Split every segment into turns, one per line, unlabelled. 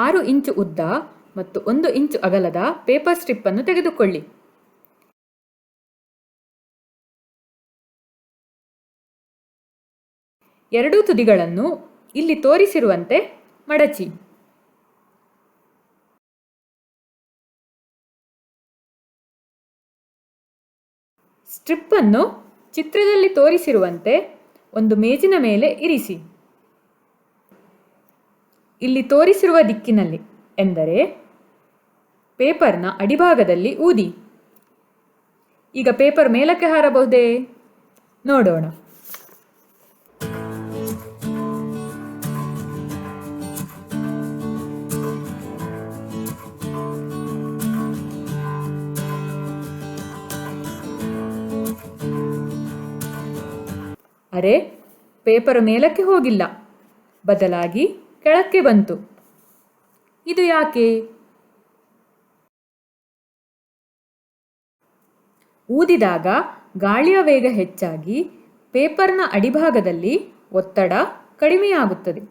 6 ಇಂಚು ಉದ್ದ ಮತ್ತು 1 ಇಂಚು ಅಗಲದ ಪೇಪರ್ ಸ್ಟ್ರಿಪ್ ಅನ್ನು ತೆಗೆದುಕೊಳ್ಳಿ. ಎರಡೂ ತುದಿಗಳನ್ನು ಇಲ್ಲಿ ತೋರಿಸಿರುವಂತೆ ಮಡಚಿ. ಸ್ಟ್ರಿಪ್ ಅನ್ನು ಚಿತ್ರದಲ್ಲಿ ತೋರಿಸಿರುವಂತೆ ಒಂದು ಮೇಜಿನ ಮೇಲೆ ಇರಿಸಿ. ಇಲ್ಲಿ ತೋರಿಸಿರುವ ದಿಕ್ಕಿನಲ್ಲಿ ಎಂದರೆ ಪೇಪರ್ನ ಅಡಿಭಾಗದಲ್ಲಿ ಊದಿ. ಈಗ ಪೇಪರ್ ಮೇಲಕ್ಕೆ ಹಾರಬಹುದೇ? ನೋಡೋಣ. ಅರೆ, ಪೇಪರ್ ಮೇಲಕ್ಕೆ ಹೋಗಿಲ್ಲ, ಬದಲಾಗಿ ಕೆಳಕ್ಕೆ ಬಂತು. ಇದು ಯಾಕೆ? ಊದಿದಾಗ ಗಾಳಿಯ ವೇಗ ಹೆಚ್ಚಾಗಿ ಪೇಪರ್ನ ಅಡಿಭಾಗದಲ್ಲಿ ಒತ್ತಡ ಕಡಿಮೆಯಾಗುತ್ತದೆ.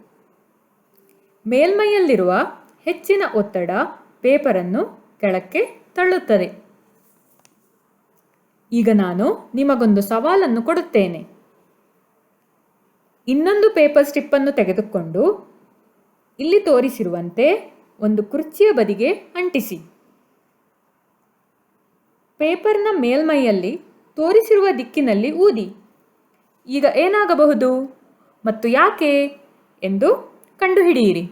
ಮೇಲ್ಮೈಯಲ್ಲಿರುವ ಹೆಚ್ಚಿನ ಒತ್ತಡ ಪೇಪರನ್ನು ಕೆಳಕ್ಕೆ ತಳ್ಳುತ್ತದೆ. ಈಗ ನಾನು ನಿಮಗೊಂದು ಸವಾಲನ್ನು ಕೊಡುತ್ತೇನೆ. ಇನ್ನೊಂದು ಪೇಪರ್ ಸ್ಟ್ರಿಪ್ ಅನ್ನು ತೆಗೆದುಕೊಂಡು ಇಲ್ಲಿ ತೋರಿಸಿರುವಂತೆ ಒಂದು ಕುರ್ಚಿಯ ಬದಿಗೆ ಅಂಟಿಸಿ. ಪೇಪರ್ನ ಮೇಲ್ಮೈಯಲ್ಲಿ ತೋರಿಸಿರುವ ದಿಕ್ಕಿನಲ್ಲಿ ಊದಿ. ಈಗ ಏನಾಗಬಹುದು ಮತ್ತು ಯಾಕೆ ಎಂದು ಕಂಡುಹಿಡಿಯಿರಿ.